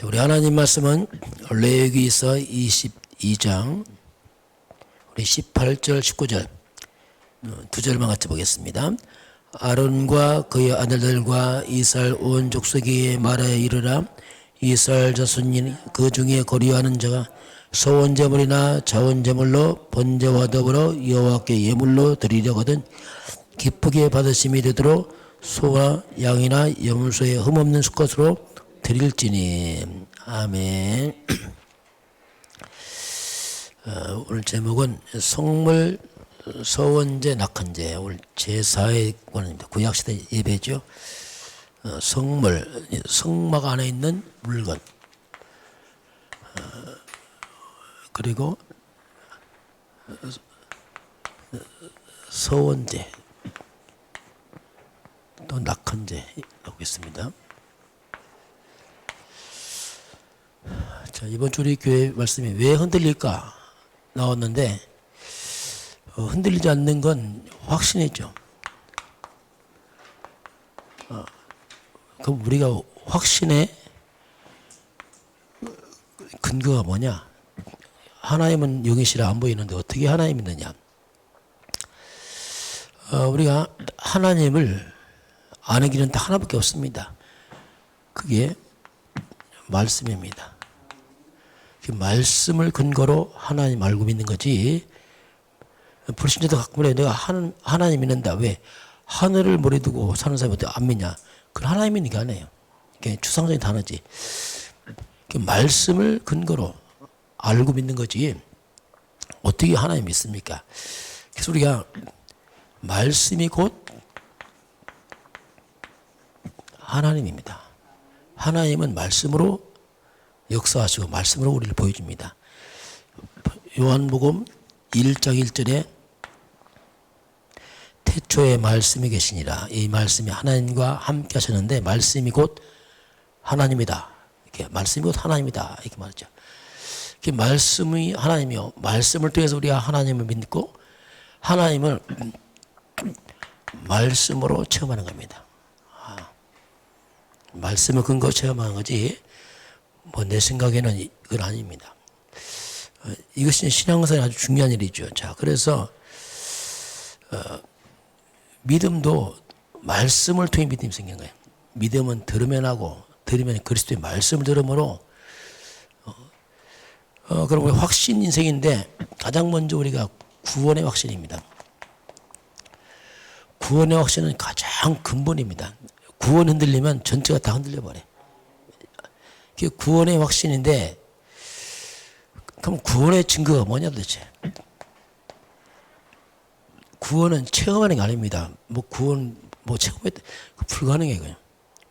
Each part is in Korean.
우리 하나님 말씀은 레위기서 22장 우리 18절 19절 두 절만 같이 보겠습니다. 아론과 그의 아들들과 이스라엘 온 족속에게 말하여 이르라. 이스라엘 자손이 그 중에 거류하는 자가 소원제물이나 자원제물로 번제와 더불어 여호와께 예물로 드리려거든 기쁘게 받으심이 되도록 소와 양이나 염소의 흠없는 수컷으로 드릴지니. 아멘. 오늘 제목은 성물 서원제 낙헌제, 오늘 제4회 권입니다. 구약시대 예배죠. 성물, 성막 안에 있는 물건, 그리고 서원제, 또 낙헌제 보겠습니다. 자, 이번 주 우리 교회 말씀이 왜 흔들릴까 나왔는데, 흔들리지 않는 건 확신이죠. 그럼 우리가 확신의 근거가 뭐냐? 하나님은 영이시라 안 보이는데 어떻게 하나님이 있느냐? 우리가 하나님을 아는 길은 딱 하나밖에 없습니다. 그게 말씀입니다. 그 말씀을 근거로 하나님 알고 믿는 거지. 불신자도 가끔 그래. 내가 하나님 믿는다. 왜? 하늘을 머리 두고 사는 사람이 어떻게 안 믿냐? 그건 하나님 믿는 게 아니에요. 그게 추상적인 단어지. 그 말씀을 근거로 알고 믿는 거지. 어떻게 하나님 믿습니까? 그래서 우리가 말씀이 곧 하나님입니다. 하나님은 말씀으로 역사하시고 말씀으로 우리를 보여줍니다. 요한복음 1장 1절에 태초에 말씀이 계시니라. 이 말씀이 하나님과 함께 하셨는데 말씀이 곧 하나님이다. 이렇게 말씀이 곧 하나님이다. 이렇게 말하죠. 이렇게 말씀이 하나님이요. 말씀을 통해서 우리가 하나님을 믿고 하나님을 말씀으로 체험하는 겁니다. 말씀을 근거로 체험하는 거지. 뭐 내 생각에는 이건 아닙니다. 이것이 신앙생활에 아주 중요한 일이죠. 자, 그래서 믿음도 말씀을 통해 믿음이 생긴 거예요. 믿음은 들으면 하고 들으면 그리스도의 말씀을 들으므로 그럼 우리 확신 인생인데 가장 먼저 우리가 구원의 확신입니다. 구원의 확신은 가장 근본입니다. 구원 흔들리면 전체가 다 흔들려 버려. 그게 구원의 확신인데, 그럼 구원의 증거가 뭐냐 도대체? 구원은 체험하는 게 아닙니다. 뭐 구원 체험해도 불가능해요. 그냥.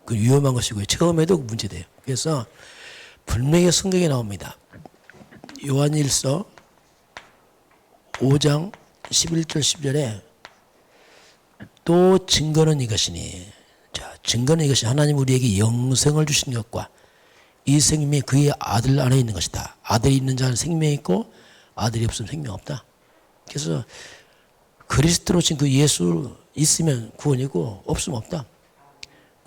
그 위험한 것이고요. 체험해도 문제돼요. 그래서 분명히 성경에 나옵니다. 요한일서 5장 11절 10절에 또 증거는 이것이니. 자, 증거는 이것이 하나님 우리에게 영생을 주신 것과 이 생명이 그의 아들 안에 있는 것이다. 아들이 있는 자는 생명이 있고 아들이 없으면 생명 없다. 그래서 그리스도로 신 그 예수 있으면 구원이고 없으면 없다.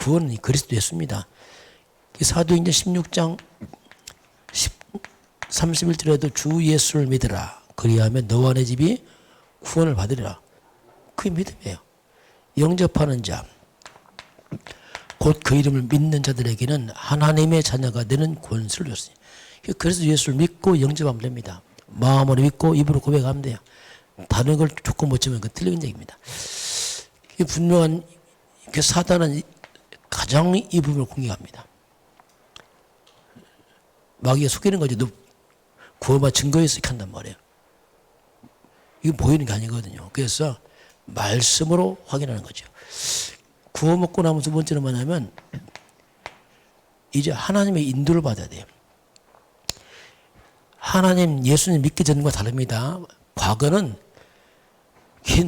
구원은 그리스도 예수입니다. 사도행전 16장 31절에도 주 예수를 믿으라. 그리하면 너와 내 집이 구원을 받으리라. 그게 믿음이에요. 영접하는 자, 곧 그 이름을 믿는 자들에게는 하나님의 자녀가 되는 권세를 줬어요. 그래서 예수를 믿고 영접하면 됩니다. 마음으로 믿고 입으로 고백하면 돼요. 다른 걸 조건 못 지면 그 틀린 얘기입니다. 분명한 사단은 가장 이 부분을 공격합니다. 마귀가 속이는 거지. 너 구원받 증거에 있어 한단 말이에요. 이거 보이는 게 아니거든요. 그래서 말씀으로 확인하는 거죠. 구원 먹고 나면 두 번째는 뭐냐면 이제 하나님의 인도를 받아야 돼요. 하나님 예수님 믿기 전과 다릅니다. 과거는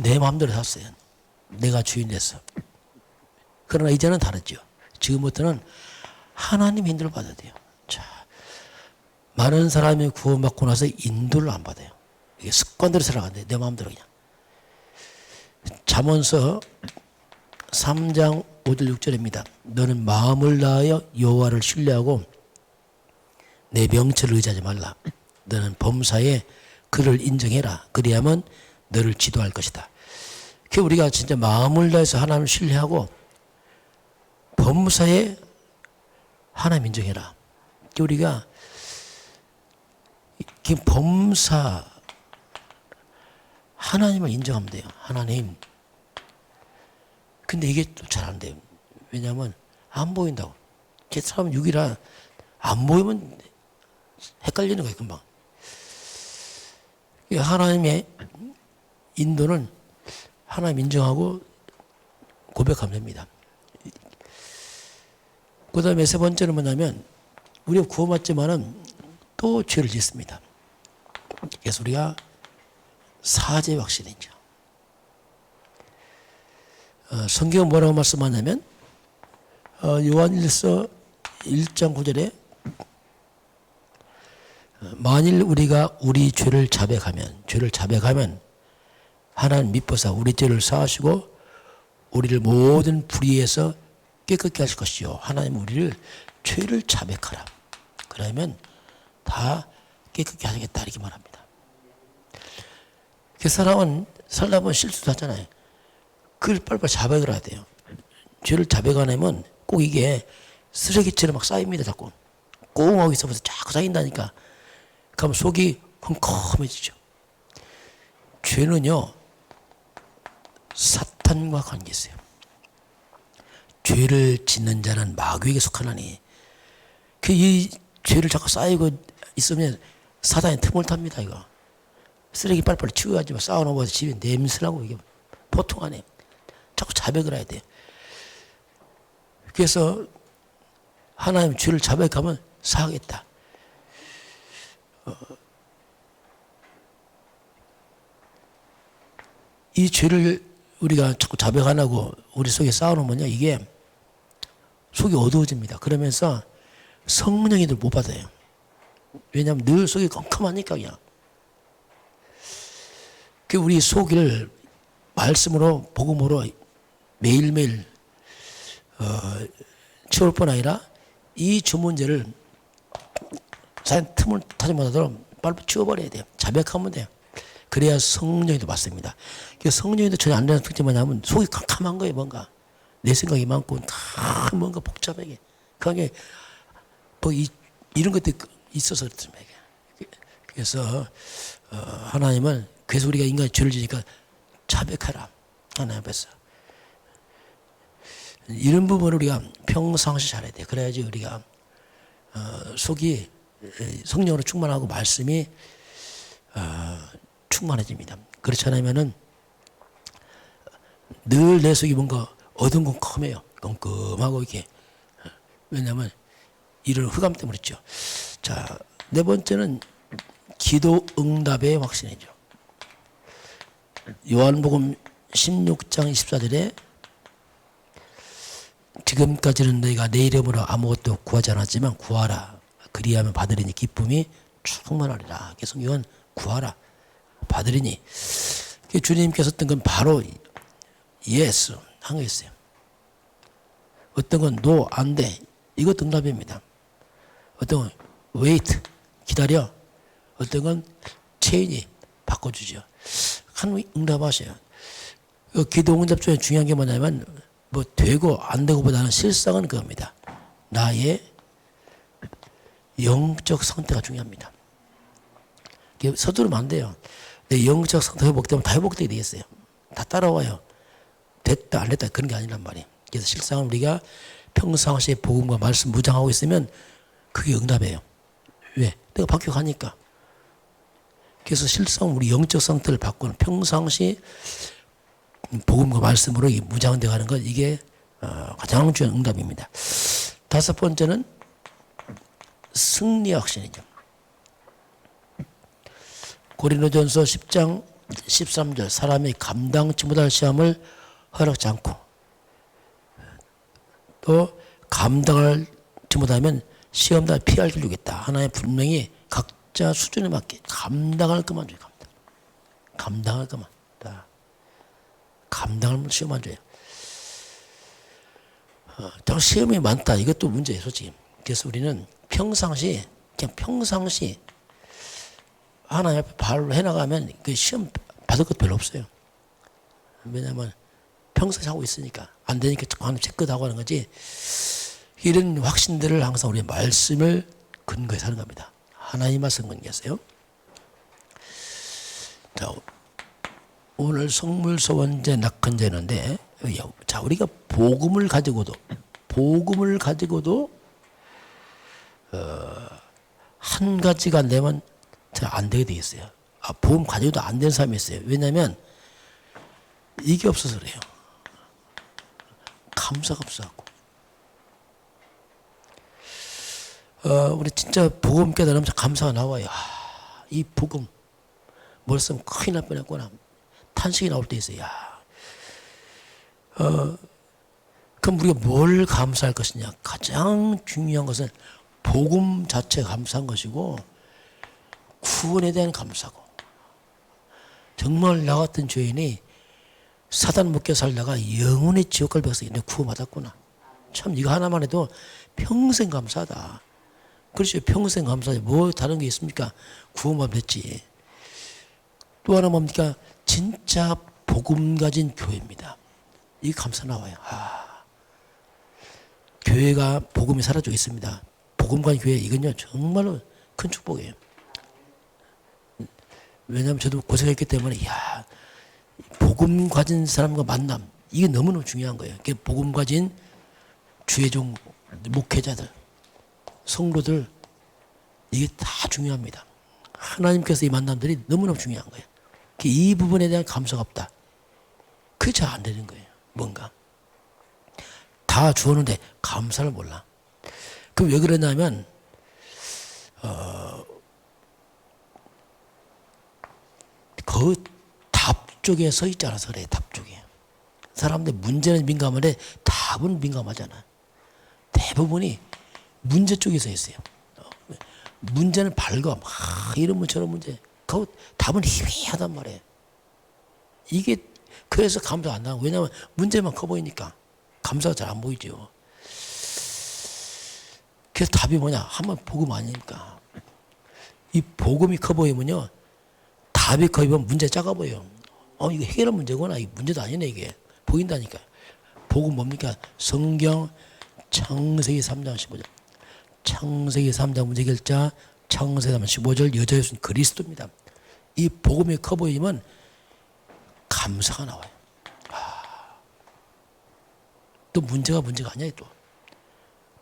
내 마음대로 샀어요. 내가 주인 됐어. 그러나 이제는 다르죠. 지금부터는 하나님의 인도를 받아야 돼요. 자, 많은 사람이 구원받고 나서 인도를 안 받아요. 이게 습관대로 살아간대. 내 마음대로 그냥. 잠언서 3장 5절 6절입니다. 너는 마음을 다하여 여호와를 신뢰하고 내 명철을 의지하지 말라. 너는 범사에 그를 인정해라. 그리하면 너를 지도할 것이다. 그 우리가 진짜 마음을 다해서 하나님을 신뢰하고 범사에 하나님 인정해라. 우리가 범사 하나님을 인정하면 돼요. 하나님. 근데 이게 또 잘 안 돼요. 왜냐하면 안 보인다고. 사람 육이라 안 보이면 헷갈리는 거예요, 금방. 하나님의 인도는 하나님 인정하고 고백하면 됩니다. 그 다음에 세 번째는 뭐냐면 우리가 구원받지만은 또 죄를 짓습니다. 그래서 우리가 사죄 확신이죠. 성경은 뭐라고 말씀하냐면 요한일서 1장 9절에 만일 우리가 우리 죄를 자백하면 하나님 미쁘사 우리 죄를 사하시고 우리를 모든 불의에서 깨끗게 하실 것이요 하나님 우리를 죄를 자백하라. 그러면 다 깨끗게 하시겠다 이렇게 말합니다. 그 사람은 살다 보면 실수도 하잖아요. 그걸 빨리빨리 자백을 해야 돼요. 죄를 자백 안 하면 꼭 이게 쓰레기처럼 막 쌓입니다. 자꾸 꽁하고 있어서 자꾸 쌓인다니까. 그럼 속이 컴컴해지죠. 죄는요 사탄과 관계 있어요. 죄를 짓는 자는 마귀에게 속하나니 이 죄를 자꾸 쌓이고 있으면 사단이 틈을 탑니다. 이거 쓰레기 빨리빨리 치워야지. 쌓아놓으면 집에 냄새나고 이게 보통 아니에요. 자꾸 자백을 해야 돼요. 그래서 하나님 죄를 자백하면 사하겠다. 이 죄를 우리가 자꾸 자백 안 하고 우리 속에 쌓아놓으면요 이게 속이 어두워집니다. 그러면서 성령이들 못 받아요. 왜냐하면 늘 속이 컴컴하니까 그냥. 그 우리 속을 말씀으로 복음으로 매일매일 채울 뿐 아니라 이 주문제를 사연 틈을 타지 못하도록 빨리 치워버려야 돼요. 자백하면 돼요. 그래야 성령이도 받습니다. 성령이도 전혀 안 되는 특징이 뭐냐면 속이 캄캄한 거예요. 뭔가 내 생각이 많고 다 뭔가 복잡하게 그게 뭐 이런 것들이 있어서 그렇습니다. 그래서 하나님은 그래서 우리가 인간이 죄를 지니까 자백하라. 하나님 앞에서 이런 부분을 우리가 평상시 잘해야 돼. 그래야지 우리가 속이 성령으로 충만하고 말씀이 충만해집니다. 그렇지 않으면은 늘 내 속이 뭔가 어둠컴컴해요. 껌껌하고 이렇게. 왜냐하면 이런 흑암 때문에 그렇죠. 자, 네 번째는 기도 응답의 확신이죠. 요한복음 16장 24절에 지금까지는 너희가 내 이름으로 아무것도 구하지 않았지만 구하라. 그리하면 받으리니 기쁨이 충만하리라. 계속 요한 구하라. 받으리니. 주님께서 했던 건 바로 예스 한 거였어요. 어떤 건 노, 안 돼. 이것도 응답입니다. 어떤 건 wait, 기다려. 어떤 건 change, 바꿔주죠. 한 응답하셔요. 기도 응답 중에 중요한 게 뭐냐면 뭐 되고 안 되고 보다는 실상은 그겁니다. 나의 영적 상태가 중요합니다. 서두르면 안 돼요. 내 영적 상태가 회복되면 다 회복되게 되겠어요. 다 따라와요. 됐다 안 됐다 그런 게 아니란 말이에요. 그래서 실상은 우리가 평상시에 복음과 말씀 무장하고 있으면 그게 응답이에요. 왜? 내가 박혀가니까. 그래서 실상 우리 영적 상태를 바꾸는 평상시 복음과 말씀으로 무장되어 가는 것 이게 가장 중요한 응답입니다. 다섯 번째는 승리의 확신이죠. 고린도전서 10장 13절 사람이 감당치 못할 시험을 허락지 않고 또 감당하지 못하면 시험다 피할 줄 주겠다. 하나님 분명히 각자 수준에 맞게 감당할 것만 줘요. 감당할 것만. 감당할 시험만 줘요. 시험이 많다. 이것도 문제예요. 솔직히. 그래서 우리는 평상시 그냥 평상시 하나님 앞에 바로 해나가면 그 시험 받을 것도 별로 없어요. 왜냐하면 평소에 하고 있으니까 안 되니까 하나님 체크하고 하는 거지. 이런 확신들을 항상 우리 말씀을 근거해서 하는 겁니다. 하나님 말씀 근거해서요. 자, 오늘 성물소원제 낙헌제인데, 자, 우리가 복음을 가지고도 한 가지가 안 되면 안 되게 돼 있어요. 복음 가지고도 안 되는 사람이 있어요. 왜냐하면 이게 없어서 그래요. 감사가 없어갖고. 우리 진짜 복음 깨달으면 감사가 나와요. 이 복음 뭘 쓰면 큰일 날 뻔했구나. 탄식이 나올 때 있어요. 그럼 우리가 뭘 감사할 것이냐. 가장 중요한 것은 복음 자체가 감사한 것이고 구원에 대한 감사고. 정말 나 같은 죄인이 사단 묶여 살다가 영원히 지옥 갈 뻔해서 내가 구원받았구나. 참 이거 하나만 해도 평생 감사하다. 그렇죠. 평생 감사하지. 뭐 다른 게 있습니까? 구원만 됐지. 또 하나 뭡니까? 진짜 복음 가진 교회입니다. 이 감사 나와요. 교회가 복음이 사라져 있습니다. 복음 가진 교회 이건요 정말로 큰 축복이에요. 왜냐하면 저도 고생했기 때문에 복음 가진 사람과 만남 이게 너무너무 중요한 거예요. 복음 가진 주의 종 목회자들 성도들 이게 다 중요합니다. 하나님께서 이 만남들이 너무너무 중요한 거예요. 이 부분에 대한 감사가 없다. 그게 잘 안 되는 거예요. 뭔가 다 주었는데 감사를 몰라. 그럼 왜 그러냐면 그 답 쪽에 서 있지 않아서 그래. 답 쪽에 사람들 문제는 민감한데 답은 민감하잖아. 대부분이 문제 쪽에 서 있어요. 문제는 밝아. 이런 문제 저런 문제. 그 답은 희미하단 말이에요. 이게 그래서 감사 안 나고. 왜냐하면 문제만 커 보이니까 감사가 잘 안 보이죠. 그래서 답이 뭐냐? 한번 복음 아닙니까? 이 복음이 커 보이면요, 답이 커 보이면 문제 작아 보여요. 이거 해결한 문제구나. 이 문제도 아니네 이게. 보인다니까. 복음 뭡니까? 성경 창세기 3장 15절. 창세기 3장 문제 결자 창세기 3장 15절 여자 예수는 그리스도입니다. 이 복음이 커 보이면 감사가 나와요. 또 문제가 아니야 또.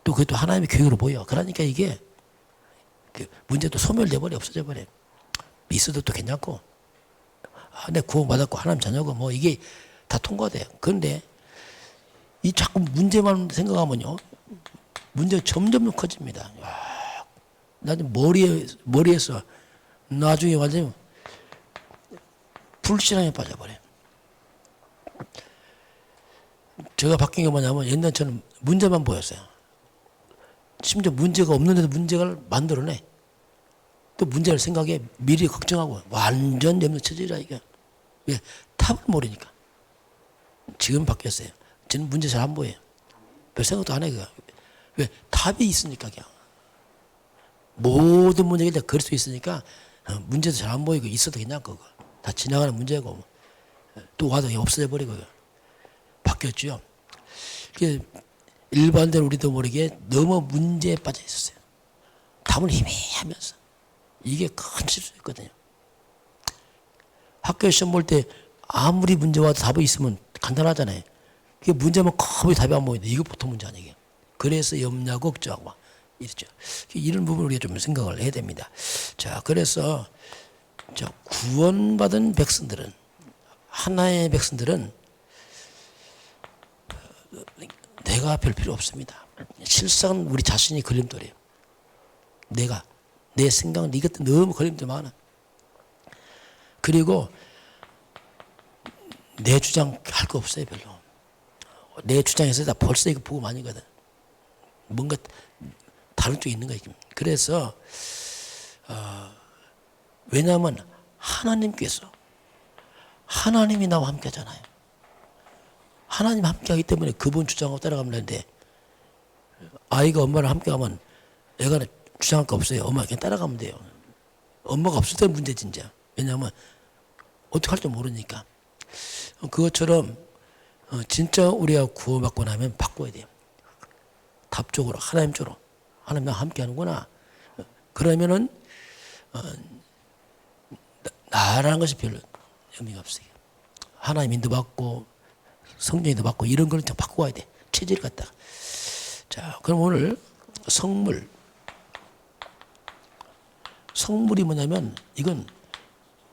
또 그게 또 하나님의 교육으로 보여. 그러니까 이게 문제도 소멸돼 버려. 없어져 버려. 있어도 또 괜찮고. 내 구원받았고 하나님 자녀고 뭐 이게 다 통과돼요. 그런데 이 자꾸 문제만 생각하면요, 문제가 점점 커집니다. 나중에 머리에서 나중에 완전히 불신앙에 빠져버려요. 제가 바뀐 게 뭐냐면 옛날 저는 문제만 보였어요. 심지어 문제가 없는데도 문제를 만들어내. 또 문제를 생각해 미리 걱정하고 완전 염려 처지라 이게. 왜? 답을 모르니까. 지금 바뀌었어요. 저는 문제 잘 안 보여요. 별 생각도 안 해요. 왜? 답이 있으니까 그냥. 모든 문제가 다 그럴 수 있으니까 문제도 잘 안 보이고 있어도 그냥 그거. 다 지나가는 문제고 또 와도 없어져 버리고 바뀌었죠. 일반적으로 우리도 모르게 너무 문제에 빠져 있었어요. 답은 희미하면서. 이게 큰 실수였거든요. 학교 시험 볼 때 아무리 문제 와도 답이 있으면 간단하잖아요. 그게 문제만 커보이 답이 안 보이는데 이거 보통 문제 아니에요. 그래서 염려 걱정하고 막 이랬죠. 이런 부분을 우리가 좀 생각을 해야 됩니다. 자, 그래서 구원받은 백성들은, 하나의 백성들은 내가 별 필요 없습니다. 실상은 우리 자신이 걸림돌이에요. 내 생각은 이것도 너무 걸림돌 많아. 그리고 내 주장 할 거 없어요, 별로. 내 주장에서 다 벌써 이거 복음 아니거든. 뭔가 다른 쪽에 있는 거예요. 그래서 왜냐하면 하나님께서 하나님이 나와 함께 하잖아요. 하나님 함께 하기 때문에 그분 주장하고 따라가면 되는데 아이가 엄마랑 함께 하면 애가 주장할 거 없어요. 엄마 그냥 따라가면 돼요. 엄마가 없을 때 문제 진짜. 왜냐하면 어떻게 할 줄 모르니까. 그것처럼 진짜 우리가 구원받고 나면 바꿔야 돼요. 답적으로 하나님 쪽으로. 하나님 나와 함께 하는구나. 그러면은 나라는 것이 별로 의미가 없어요. 하나님 인도받고 성령 인도받고 이런 거는 좀 바꾸고 와야 돼. 체질을 갖다가. 자, 그럼 오늘 성물이 뭐냐면 이건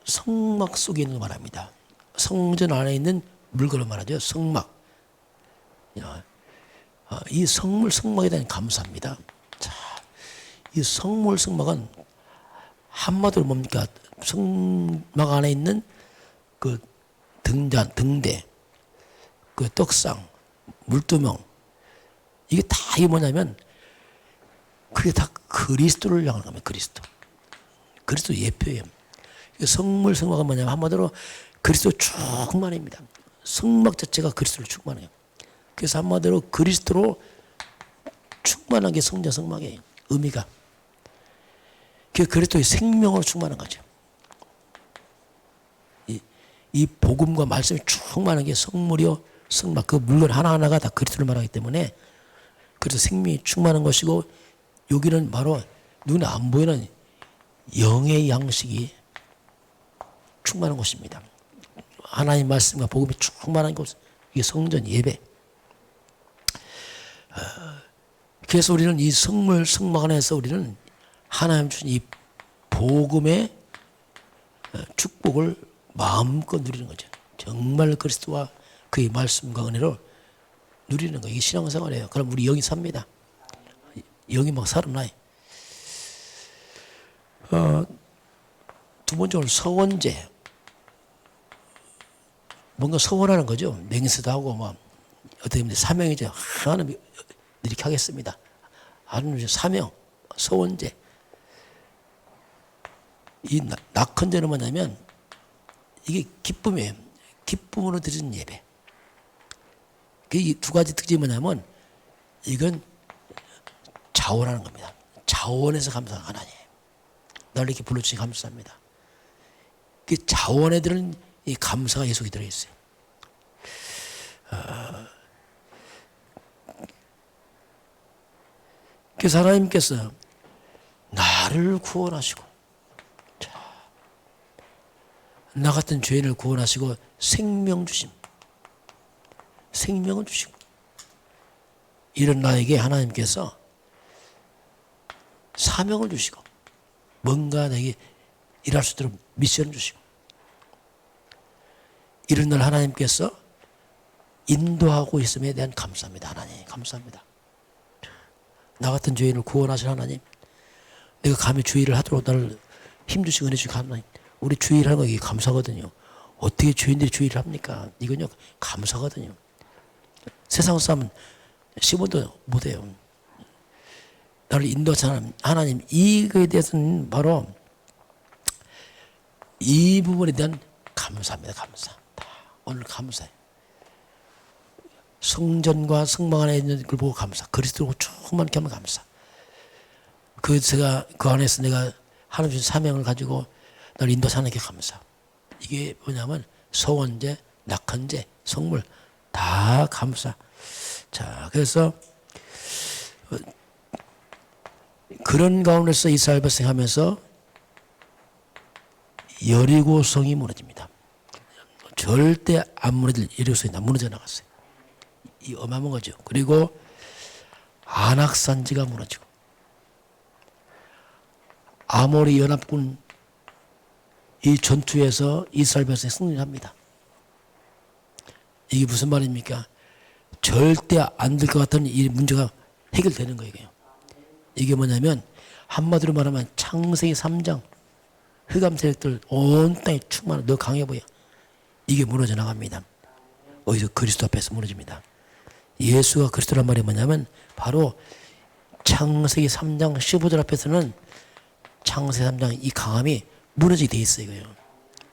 성막 속에 있는 거 말합니다. 성전 안에 있는 물건을 말하죠. 성막. 이 성막에 대한 감사합니다. 자, 이 성막은 한마디로 뭡니까? 성막 안에 있는 그 등잔, 등대, 그 떡상, 물두멍, 이게 다 이게 뭐냐면 그게 다 그리스도를 향하는 겁니다. 그리스도 예표예요. 성막은 뭐냐면 한마디로 그리스도 충만입니다. 성막 자체가 그리스도로 충만해요. 그래서 한마디로 그리스도로 충만한 게 성막이에요. 의미가. 그 그리스도의 생명으로 충만한 거죠. 이 복음과 말씀이 충만한 게 성물이요, 성막. 그 물건 하나하나가 다 그리스도를 말하기 때문에 그래서 생명이 충만한 것이고, 여기는 바로 눈에 안 보이는 영의 양식이 충만한 곳입니다. 하나님 말씀과 복음이 충만한 곳, 이게 성전 예배. 그래서 우리는 이 성막 안에서 우리는 하나님 주신 이 복음의 축복을 마음껏 누리는 거죠. 정말 그리스도와 그의 말씀과 은혜로 누리는 거. 이게 신앙생활이에요. 그럼 우리 영이 삽니다. 영이 막 살아나요. 두 번째로 서원제. 뭔가 서원하는 거죠. 맹세도 하고 막 어떻게 보면 사명이죠. 하나님 이렇게 하겠습니다. 하나님 사명, 서원제. 이 낙헌제는 뭐냐면 이게 기쁨이에요. 기쁨으로 드리는 예배. 이 두 가지 특징이 뭐냐면 이건 자원하는 겁니다. 자원해서 감사하는 하나님. 나를 이렇게 불러주시니 감사합니다. 그 자원에 들은 이 감사가 예속에 들어있어요. 그래서 하나님께서 나를 구원하시고, 나 같은 죄인을 구원하시고 생명 주심, 생명을 주시고, 이런 나에게 하나님께서 사명을 주시고 뭔가 내게 일할 수 있도록 미션을 주시고, 이런 날 하나님께서 인도하고 있음에 대한 감사합니다. 하나님 감사합니다. 나 같은 죄인을 구원하신 하나님, 내가 감히 주의를 하도록 나를 힘주시고 은혜 주시고 하나님, 우리 주의를 하는 거 이게 감사거든요. 어떻게 죄인들이 주의를 합니까? 이건요 감사거든요. 세상 사람은 10원도 못해요. 나를 인도하신 하나님, 이거에 대해서는 바로 이 부분에 대한 감사합니다. 감사. 오늘 감사해요. 성전과 성막 안에 있는 걸 보고 감사. 그리스도로 충만케 하면 감사. 제가 그 안에서 내가 하나님 주신 사명을 가지고 나를 인도하는 게 감사. 이게 뭐냐면 서원제, 낙헌제, 성물 다 감사. 자, 그래서 그런 가운데서 이스라엘 백성하면서 여리고성이 무너집니다. 절대 안 무너질 여리고성이 다 무너져 나갔어요. 이 어마어마한 거죠. 그리고 안악산지가 무너지고 아모리 연합군 이 전투에서 이스라엘 백성이 승리합니다. 이게 무슨 말입니까? 절대 안 될 것 같은 이 문제가 해결되는 거예요. 이게 뭐냐면 한마디로 말하면 창세기 3장 흑암 세력들 온 땅에 충만한 너 강해 보여. 이게 무너져 나갑니다. 어디서? 그리스도 앞에서 무너집니다. 예수가 그리스도란 말이 뭐냐면 바로 창세기 3장 15절 앞에서는 창세기 3장 이 강함이 무너지게 돼 있어요. 이거요.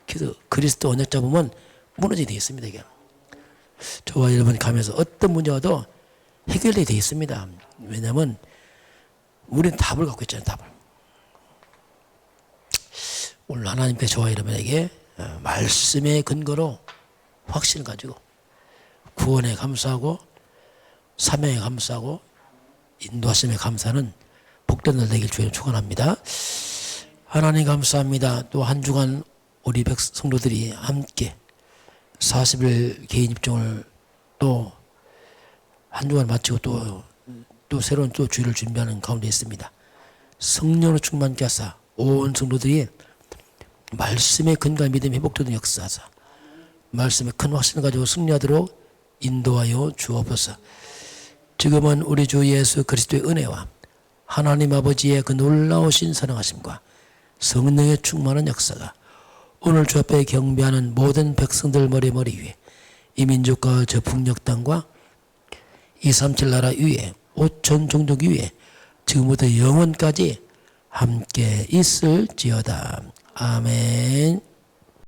그래서 그리스도 언약 잡으면 무너지게 돼 있습니다. 이게. 저와 여러분이 가면서 어떤 문제와도 해결되게 돼 있습니다. 왜냐하면 우리는 답을 갖고 있잖아요. 답을. 오늘 하나님께 저와 여러분에게 말씀의 근거로 확신을 가지고 구원에 감사하고 사명에 감사하고 인도하심에 감사하는 복된 날 되길 주님 축원합니다. 하나님 감사합니다. 또 한 주간 우리 성도들이 함께 40일 개인 입종을 또 한 주간 마치고 또 새로운 또 주일을 준비하는 가운데 있습니다. 성령으로 충만케 하사 온 성도들이 말씀의 근간 믿음이 회복되는 역사하사 말씀의 큰 확신을 가지고 승리하도록 인도하여 주옵소서. 지금은 우리 주 예수 그리스도의 은혜와 하나님 아버지의 그 놀라우신 사랑하심과 성령의 충만한 역사가 오늘 주 앞에 경배하는 모든 백성들 머리 위에 이 민족과 저 북녘 땅과 237 나라 위에 5천 종족 위에 지금부터 영원까지 함께 있을지어다. 아멘.